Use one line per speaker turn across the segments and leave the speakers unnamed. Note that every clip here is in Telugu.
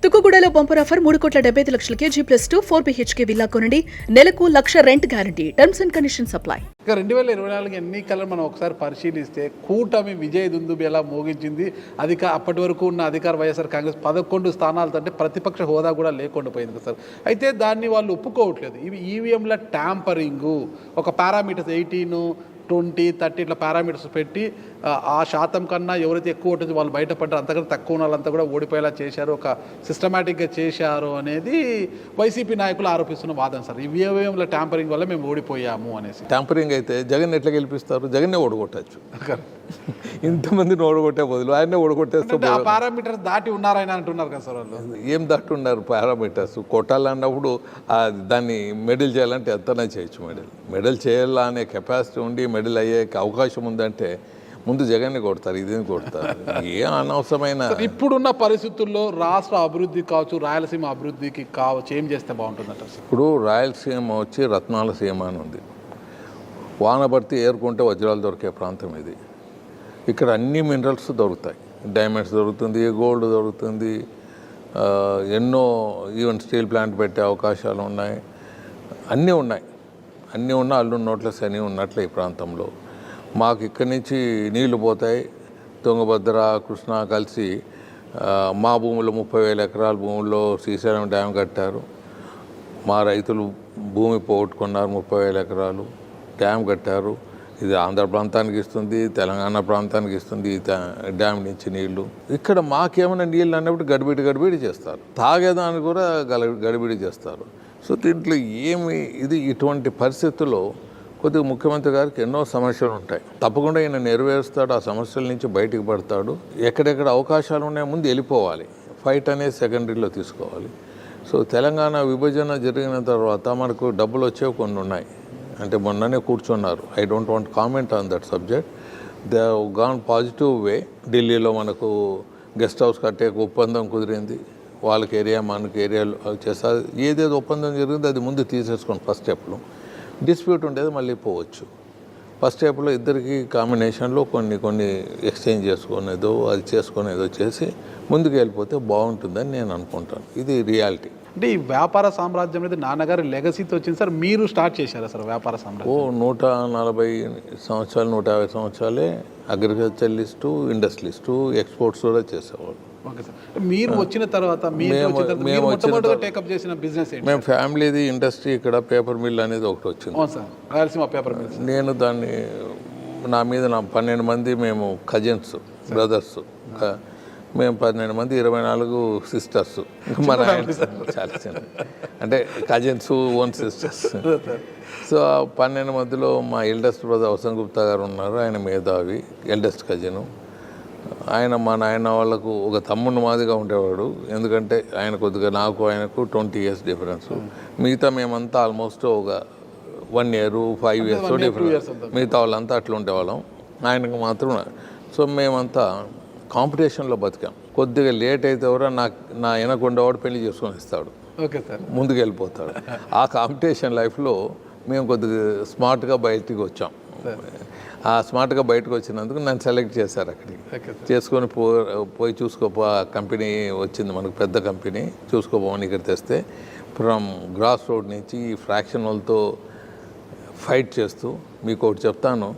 తుక్కుగూడలో bumper offer 3,75,00,000 G+2 4 BHK villa కొనండి. నెలకు 1,00,000 rent guarantee. Terms and conditions apply.
ఇక 2024 ఎన్నికలను మనం ఒకసారి పరిశీలిస్తే కూటమి విజయ దుందుబి ఎలా మోగించింది. అప్పటి వరకు ఉన్న అధికార వైఎస్ఆర్ కాంగ్రెస్ 11 స్థానాలతో అంటే ప్రతిపక్ష హోదా కూడా లేకుండా పోయింది కదా సార్. అయితే దాన్ని వాళ్ళు ఒప్పుకోవట్లేదు. ఇవి ఈవీఎంల ట్యాంపరింగు, ఒక పారామీటర్స్ 18, 20, 30 ఇట్లా పారామీటర్స్ పెట్టి ఆ శాతం కన్నా ఎవరైతే ఎక్కువ ఉంటుంది వాళ్ళు బయటపడ్డారు, అంతకన్నా తక్కువ ఉన్న వాళ్ళంతా కూడా ఓడిపోయేలా చేశారు, ఒక సిస్టమేటిక్గా చేశారు అనేది వైసీపీ నాయకులు ఆరోపిస్తున్న వాదన సార్. ఈవీఎంల ట్యాంపరింగ్ వల్ల మేము ఓడిపోయాము అనేసి.
ట్యాంపరింగ్ అయితే జగన్ ఎట్లా గెలిపిస్తారు? జగన్నే ఓడగొట్టచ్చు. ఇంతమందిని ఓడగొట్టే బదులు ఆయనే ఓడగొట్టేస్తే
ఆ పారామీటర్స్ దాటి ఉన్నారని అంటున్నారు కదా సార్ వాళ్ళు.
ఏం దాటి ఉన్నారు పారామీటర్స్? కొట్టాలన్నప్పుడు దాన్ని మెడల్ చేయాలంటే ఎంతనే చేయొచ్చు. మెడల్ చేయాలా అనే కెపాసిటీ ఉండి మెడల్ అయ్యే అవకాశం ఉందంటే ముందు జగన్ని కొడతారు, ఇదేం కొడతారు. ఏ అనవసరమైన
ఇప్పుడున్న పరిస్థితుల్లో రాష్ట్ర అభివృద్ధి కావచ్చు, రాయలసీమ అభివృద్ధికి కావచ్చు ఏం చేస్తే బాగుంటుందంట?
ఇప్పుడు రాయలసీమ వచ్చి రత్నాల సీమ అని ఉంది. వాన పడితే ఏరుకుంటే వజ్రాలు దొరికే ప్రాంతం ఇది. ఇక్కడ అన్ని మినరల్స్ దొరుకుతాయి. డైమండ్స్ దొరుకుతుంది, గోల్డ్ దొరుకుతుంది, ఎన్నో ఈవెన్ స్టీల్ ప్లాంట్ పెట్టే అవకాశాలు ఉన్నాయి. అన్నీ ఉన్న అల్లు నోట్ల శని ఉన్నట్లే ఈ ప్రాంతంలో. మాకు ఇక్కడి నుంచి నీళ్లు పోతాయి. తుంగభద్ర, కృష్ణా కలిసి మా భూముల్లో 30,000 ఎకరాల భూముల్లో శ్రీశైలం డ్యామ్ కట్టారు. మా రైతులు భూమి పోగొట్టుకున్నారు, 30,000 ఎకరాలు డ్యామ్ కట్టారు. ఇది ఆంధ్ర ప్రాంతానికి ఇస్తుంది, తెలంగాణ ప్రాంతానికి ఇస్తుంది ఈ డ్యామ్ నుంచి నీళ్లు. ఇక్కడ మాకేమైనా నీళ్ళు అన్నప్పుడు గడిబిడి చేస్తారు, తాగేదాన్ని కూడా గడిబిడి చేస్తారు. సో దీంట్లో ఇటువంటి పరిస్థితుల్లో కొద్దిగా ముఖ్యమంత్రి గారికి ఎన్నో సమస్యలు ఉంటాయి. తప్పకుండా ఈయన నెరవేరుస్తాడు, ఆ సమస్యల నుంచి బయటికి పడతాడు. ఎక్కడెక్కడ అవకాశాలు ఉన్నాయో ముందు వెళ్ళిపోవాలి, ఫైట్ అనేది సెకండరీలో తీసుకోవాలి. సో తెలంగాణ విభజన జరిగిన తర్వాత మనకు డబ్బులు వచ్చేవి కొన్ని ఉన్నాయి. అంటే మొన్ననే కూర్చున్నారు. I don't want comment on that subject. They have gone positive way. ఢిల్లీలో మనకు గెస్ట్ హౌస్ కట్టే ఒప్పందం కుదిరింది. వాళ్ళకి ఏరియా మనకి ఏరియాలో చేస్తారు. ఏదేదో ఒప్పందం జరిగింది అది ముందు తీసేసుకోండి. ఫస్ట్ స్టెప్లో డిస్ప్యూట్ ఉండేది మళ్ళీ పోవచ్చు. ఫస్ట్ స్టెప్లో ఇద్దరికి కాంబినేషన్లో కొన్ని ఎక్స్చేంజ్ చేసుకునేదో చేసి ముందుకు వెళ్ళిపోతే బాగుంటుందని నేను అనుకుంటాను. ఇది రియాలిటీ.
అంటే ఈ వ్యాపార సామ్రాజ్యం అనేది నాన్నగారి లెగసీతో వచ్చింది సార్. మీరు స్టార్ట్ చేశారా సార్ వ్యాపార సామ్రాజ్యం?
140 సంవత్సరాలు 150 సంవత్సరాలే అగ్రికల్చరలిస్టు, ఇండస్ట్రియలిస్టు, ఎక్స్పోర్ట్స్ కూడా చేసేవాళ్ళు.
Okay sir. మీరు వచ్చిన తర్వాత టేకప్ చేసిన బిజినెస్ ఏంటి?
మేము ఫ్యామిలీది ఇండస్ట్రీ ఇక్కడ పేపర్ మిల్ అనేది ఒకటి వచ్చింది.
అవును సార్, రాయలసీమ పేపర్ మిల్.
నేను దాన్ని నా 12 మంది మేము కజిన్స్, బ్రదర్స్. మేము 12 మంది, 24 సిస్టర్స్. మన చాలా చిన్న అంటే కజిన్స్, ఓన్ సిస్టర్స్. సో 12 మందిలో మా ఎల్డెస్ట్ బ్రదర్ వసంత్ గుప్తా గారు ఉన్నారు. ఆయన మేధావి, ఎల్డెస్ట్ కజిను. ఆయన మా నాయన వాళ్ళకు ఒక తమ్ముడు మాదిగా ఉండేవాడు. ఎందుకంటే ఆయన కొద్దిగా ఆయనకు 20 years డిఫరెన్స్. మిగతా మేమంతా ఆల్మోస్ట్ ఒక 1 year 5 years డిఫరెన్స్. మిగతా వాళ్ళంతా అట్లా ఉండేవాళ్ళం. ఆయనకు మాత్రం. సో మేమంతా కాంపిటీషన్లో బతికాం. కొద్దిగా లేట్ అయితే కూడా నా వెనక ఉండేవాడు పెళ్లి చేసుకొని ఇస్తాడు.
ఓకే సార్,
ముందుకు వెళ్ళిపోతాడు. ఆ కాంపిటీషన్ లైఫ్లో మేము కొద్దిగా స్మార్ట్గా బయటికి వచ్చాం. ఆ స్మార్ట్గా బయటకు వచ్చినందుకు నన్ను సెలెక్ట్ చేశారు. అక్కడికి చేసుకొని పోయి చూసుకోపో, కంపెనీ వచ్చింది మనకు, పెద్ద కంపెనీ, చూసుకోపోమని ఇక్కడ తెస్తే ఫ్రమ్ గ్రాస్ రోడ్ నుంచి ఈ ఫ్రాక్షన్ వాళ్ళతో ఫైట్ చేస్తూ. మీకు ఒకటి చెప్తాను,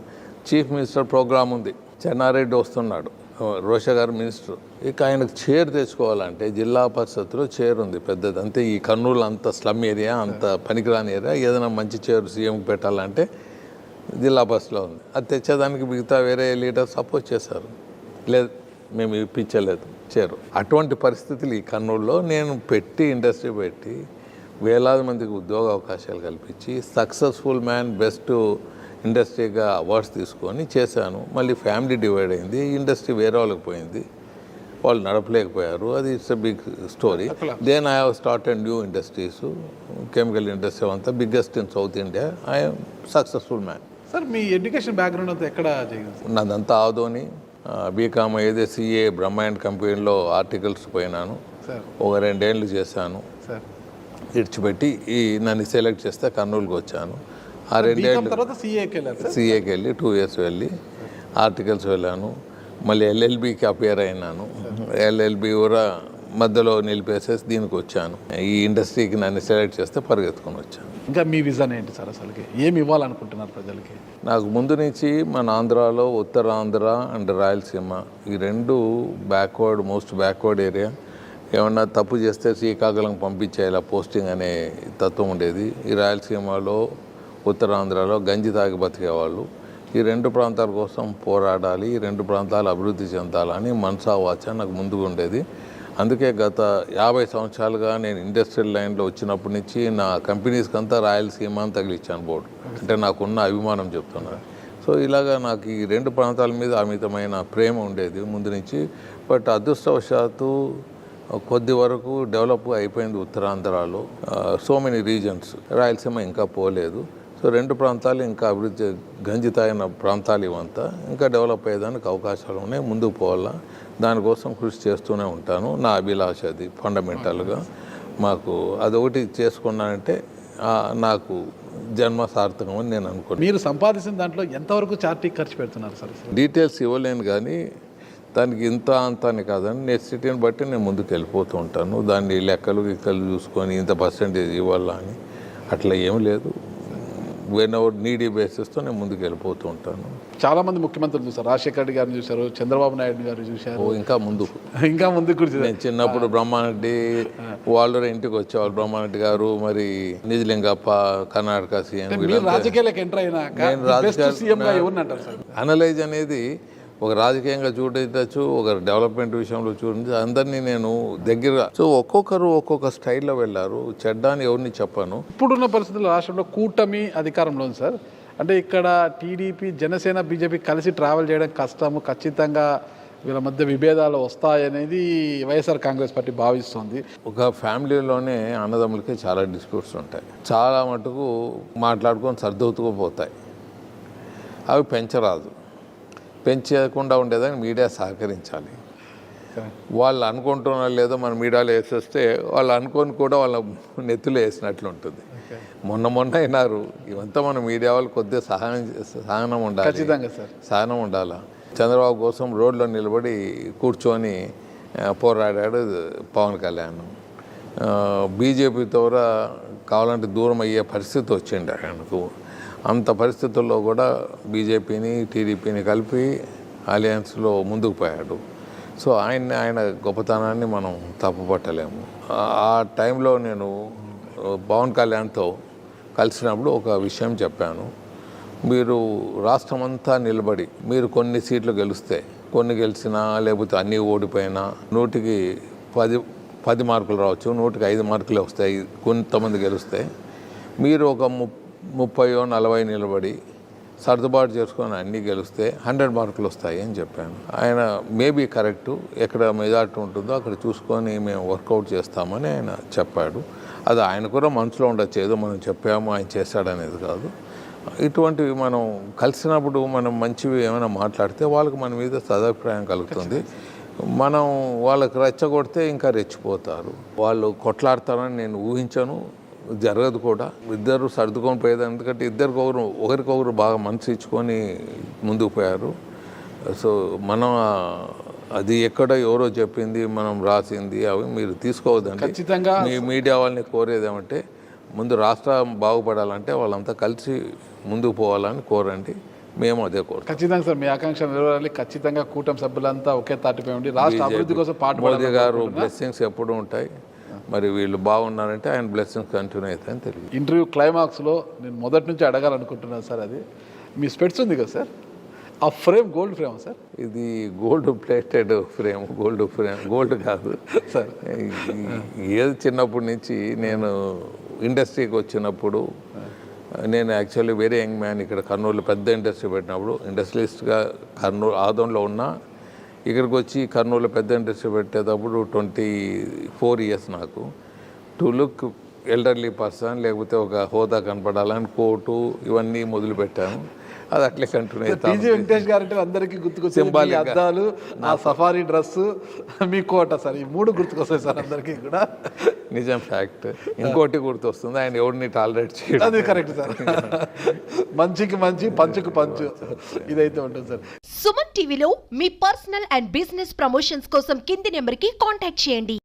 చీఫ్ మినిస్టర్ ప్రోగ్రామ్ ఉంది, చెన్నారెడ్డి వస్తున్నాడు, రోషా గారు మినిస్టర్. ఇక ఆయనకు చైర్ తెచ్చుకోవాలంటే జిల్లా పరిషత్లో చైర్ ఉంది పెద్దది. అంతే ఈ కర్నూలు అంత స్లమ్ ఏరియా, అంత పనికిరాని ఏరియా. ఏదైనా మంచి చైర్ సీఎంకి పెట్టాలంటే జిల్లా బస్సులో ఉంది. అది తెచ్చేదానికి మిగతా వేరే లీడర్స్ సపోర్ట్ చేశారు. లేదు, మేము ఇప్పించలేదు చైరు. అటువంటి పరిస్థితులు ఈ కర్నూలులో నేను ఇండస్ట్రీ పెట్టి వేలాది మందికి ఉద్యోగ అవకాశాలు కల్పించి సక్సెస్ఫుల్ మ్యాన్ బెస్ట్ ఇండస్ట్రీగా అవార్డ్స్ తీసుకొని చేశాను. మళ్ళీ ఫ్యామిలీ డివైడ్ అయింది, ఇండస్ట్రీ వేరే వాళ్ళకి పోయింది, వాళ్ళు నడపలేకపోయారు. అది it's a big story. Then I have started new industries. Chemical industry అంతా biggest in South India. I'm successful man.
Sir మీ ఎడ్యుకేషన్ బ్యాక్గ్రౌండ్ అంతా ఎక్కడ జరిగింది?
నాదంతా ఆదోని. బీకామ్ ఏదే CA బ్రహ్మ అండ్ కంపెనీలో ఆర్టికల్స్ పోయినాను. ఒక 2 ఏళ్ళు చేశాను. ఇడిచిపెట్టి నన్ను సెలెక్ట్ చేస్తే కర్నూలుకి వచ్చాను. ఆ 2 ఏళ్ళు CAకి వెళ్ళి 2 years వెళ్ళి ఆర్టికల్స్ వెళ్ళాను. మళ్ళీ LLBకి అపేర్ అయినాను. LLB కూడా మధ్యలో నిలిపేసేసి దీనికి వచ్చాను. ఈ ఇండస్ట్రీకి నన్ను సెలెక్ట్ చేస్తే పరిగెత్తుకొని వచ్చాను.
ఇంకా మీ విజన్ ఏంటి సార్? అసలుకి ఏమి ఇవ్వాలనుకుంటున్నారు ప్రజలకి?
నాకు ముందు నుంచి మన ఆంధ్రాలో ఉత్తరాంధ్ర అండ్ రాయలసీమ ఈ రెండు మోస్ట్ బ్యాక్వర్డ్ ఏరియా. ఏమన్నా తప్పు చేస్తే శ్రీకాకుళం పంపించేలా పోస్టింగ్ అనే తత్వం ఉండేది. ఈ రాయలసీమలో ఉత్తరాంధ్రలో గంజి తాగి బతికేవాళ్ళు. ఈ రెండు ప్రాంతాల కోసం పోరాడాలి, ఈ రెండు ప్రాంతాలు అభివృద్ధి చెందాలని మనసా వాచ నాకు ముందుగా ఉండేది. అందుకే గత 50 సంవత్సరాలుగా నేను ఇండస్ట్రియల్ లైన్లో వచ్చినప్పటి నుంచి నా కంపెనీస్కి అంతా రాయలసీమ అని తగిలిచ్చాను బోర్డు. అంటే నాకున్న అభిమానం చెప్తున్నాను. సో ఇలాగా నాకు ఈ రెండు ప్రాంతాల మీద అమితమైన ప్రేమ ఉండేది ముందు నుంచి. బట్ అదృష్టవశాత్తు కొద్ది వరకు డెవలప్ అయిపోయింది ఉత్తరాంధ్రలో. So many reasons. రాయలసీమ ఇంకా పోలేదు. సో రెండు ప్రాంతాలు ఇంకా అభివృద్ధి గంజితాయిన ప్రాంతాలు ఇవంతా ఇంకా డెవలప్ అయ్యేదానికి అవకాశాలు ఉన్నాయి. ముందుకు పోవాలా, దానికోసం కృషి చేస్తూనే ఉంటాను. నా అభిలాష అది ఫండమెంటల్గా. మాకు అదొకటి చేసుకున్నానంటే నాకు జన్మ సార్థకం అని నేను అనుకున్నాను.
మీరు సంపాదించిన దాంట్లో ఎంతవరకు చార్టీకి ఖర్చు పెడుతున్నారు సార్?
డీటెయిల్స్ ఇవ్వలేను కానీ దానికి ఇంత అంత అని కాదని నెసిటీని బట్టి నేను ముందుకు వెళ్ళిపోతూ ఉంటాను. దాన్ని లెక్కలు చూసుకొని ఇంత పర్సెంటేజ్ ఇవ్వాలా అని అట్లా ఏం లేదు. వెన్ ఎవర్ నీడీ బేసిస్తో నేను ముందుకు వెళ్ళిపోతూ ఉంటాను.
చాలామంది ముఖ్యమంత్రులు చూసారు. రాజశేఖర రెడ్డి గారిని చూశారు, చంద్రబాబు నాయుడు గారు చూశారు.
ఇంకా ముందుకు
కూడా
నేను చిన్నప్పుడు బ్రహ్మారెడ్డి వాళ్ళు ఇంటికి వచ్చేవాళ్ళు. బ్రహ్మారెడ్డి గారు, మరి నిజలింగప్ప, కర్ణాటక సీఎం.
రాజకీయాలకు ఎంటర్ అయినా
అనలైజ్ అనేది ఒక రాజకీయంగా చూడవచ్చు, ఒక డెవలప్మెంట్ విషయంలో చూడండి. అందరినీ నేను దగ్గర. సో ఒక్కొక్కరు ఒక్కొక్క స్టైల్లో వెళ్ళారు. చెడ్డ అని ఎవరిని చెప్పాను.
ఇప్పుడున్న పరిస్థితుల్లో రాష్ట్రంలో కూటమి అధికారంలో ఉంది సార్. అంటే ఇక్కడ టీడీపీ, జనసేన, బీజేపీ కలిసి ట్రావెల్ చేయడం కష్టము. ఖచ్చితంగా వీళ్ళ మధ్య విభేదాలు వస్తాయనేది వైఎస్ఆర్ కాంగ్రెస్ పార్టీ భావిస్తుంది.
ఒక ఫ్యామిలీలోనే అన్నదమ్ములకి చాలా డిస్ప్యూట్స్ ఉంటాయి. చాలా మటుకు మాట్లాడుకొని సర్దవుతుకుపోతాయి. అవి పెంచరాదు. పెంచకుండా ఉండేదాన్ని మీడియా సహకరించాలి. వాళ్ళు అనుకుంటున్నా లేదో మన మీడియాలో వేసేస్తే వాళ్ళు అనుకొని కూడా వాళ్ళ నెత్తులు వేసినట్లు ఉంటుంది. మొన్న అయినారు. ఇవంతా మన మీడియా వాళ్ళు కొద్దిగా సహనం ఉండాలి.
ఖచ్చితంగా సార్,
సహనం ఉండాలా. చంద్రబాబు కోసం రోడ్లో నిలబడి కూర్చొని పోరాడాడు పవన్ కళ్యాణ్. బీజేపీతో కావాలంటే దూరం అయ్యే పరిస్థితి వచ్చింది ఆయనకు. అంత పరిస్థితుల్లో కూడా బీజేపీని, టీడీపీని కలిపి అలయన్స్లో ముందుకు పోయాడు. సో ఆయన గొప్పతనాన్ని మనం తప్పుపట్టలేము. ఆ టైంలో నేను పవన్ కళ్యాణ్తో కలిసినప్పుడు ఒక విషయం చెప్పాను. మీరు రాష్ట్రం అంతా నిలబడి మీరు కొన్ని సీట్లు గెలిస్తే, కొన్ని గెలిచినా లేకపోతే అన్నీ ఓడిపోయినా 100కి 10 మార్కులు రావచ్చు, 100కి 5 మార్కులే వస్తాయి. కొంతమంది గెలిస్తే మీరు ఒక 30-40 నిలబడి సర్దుబాటు చేసుకొని అన్నీ గెలిస్తే 100 మార్కులు వస్తాయి అని చెప్పాను. ఆయన మేబీ కరెక్టు, ఎక్కడ మెజార్టీ ఉంటుందో అక్కడ చూసుకొని మేము వర్కౌట్ చేస్తామని ఆయన చెప్పాడు. అది ఆయన కూడా మనసులో ఉండొచ్చు, ఏదో మనం చెప్పాము ఆయన చేశాడనేది కాదు. ఇటువంటివి మనం కలిసినప్పుడు మనం మంచివి ఏమైనా మాట్లాడితే వాళ్ళకి మన మీద సదాభిప్రాయం కలుగుతుంది. మనం వాళ్ళకి రెచ్చగొడితే ఇంకా రెచ్చిపోతారు. వాళ్ళు కొట్లాడతారని నేను ఊహించను, జరగదు కూడా. ఇద్దరు సర్దుకొని పోయేది. ఎందుకంటే ఒకరికొకరు బాగా మనసు ఇచ్చుకొని ముందుకు పోయారు. సో మనం అది ఎక్కడ ఎవరో చెప్పింది, మనం రాసింది అవి మీరు తీసుకోవద్దండి.
ఖచ్చితంగా
మీ మీడియా వాళ్ళని కోరేది ఏమంటే ముందు రాష్ట్రం బాగుపడాలంటే వాళ్ళంతా కలిసి ముందుకు పోవాలని కోరండి. మేము అదే కోరుతాం.
ఖచ్చితంగా సార్, మీ ఆకాంక్ష నెరవేరాలి. ఖచ్చితంగా కూటమి సభ్యులంతా ఒకే తాటిపై ఉండి రాష్ట్ర అభివృద్ధి కోసం
మోదీ గారు బ్లెస్సింగ్స్ ఎప్పుడు ఉంటాయి. మరి వీళ్ళు బాగున్నారంటే ఆయన బ్లెస్సింగ్స్ కంటిన్యూ అవుతాయని తెలియదు.
ఇంటర్వ్యూ క్లైమాక్స్లో నేను మొదటి నుంచి అడగాలనుకుంటున్నాను సార్, అది మీ స్పెట్స్ ఉంది కదా సార్, ఆ ఫ్రేమ్ గోల్డ్ ఫ్రేమ్ సార్?
ఇది గోల్డ్ ప్లేటెడ్ ఫ్రేమ్. గోల్డ్ కాదు
సార్.
ఏది చిన్నప్పటి నుంచి నేను ఇండస్ట్రీకి వచ్చినప్పుడు, నేను యాక్చువల్లీ వెరీ యంగ్ మ్యాన్. ఇక్కడ కర్నూలు పెద్ద ఇండస్ట్రీ పెట్టినప్పుడు ఇండస్ట్రియలిస్ట్గా కర్నూలు ఆదోన్లో ఉన్నా, ఇక్కడికి వచ్చి కర్నూలు పెద్ద ఇండస్ట్రీ పెట్టేటప్పుడు 24 ఇయర్స్ నాకు. టు లుక్ ఎల్డర్లీ పర్సన్ లేకపోతే ఒక హోదా కనపడాలని కోటు ఇవన్నీ మొదలుపెట్టాను. అది అట్లే కంటిన్యూ
టీజీ
అవుతాను.
వెంకటేష్ గారు అంటే అందరికీ గుర్తుకొచ్చింది
Symbolic గా.
అద్దాలు, ఆ సఫారీ డ్రెస్, మీ కోట సార్, ఈ 3 గుర్తుకొస్తాయి సార్ అందరికీ కూడా.
నిజం, ఫ్యాక్ట్. ఇంకోటి గుర్తొస్తుంది, ఆయన ఎవరిని టాలరేట్ చేయడం.
అది కరెక్ట్ సార్. మంచికి మంచి, పంచుకు పంచు, ఇదైతే ఉంటుంది సార్.
సుమన్ టీవీలో మీ పర్సనల్ అండ్ బిజినెస్ ప్రమోషన్స్ కోసం కింది నెంబర్కి కాంటాక్ట్ చేయండి.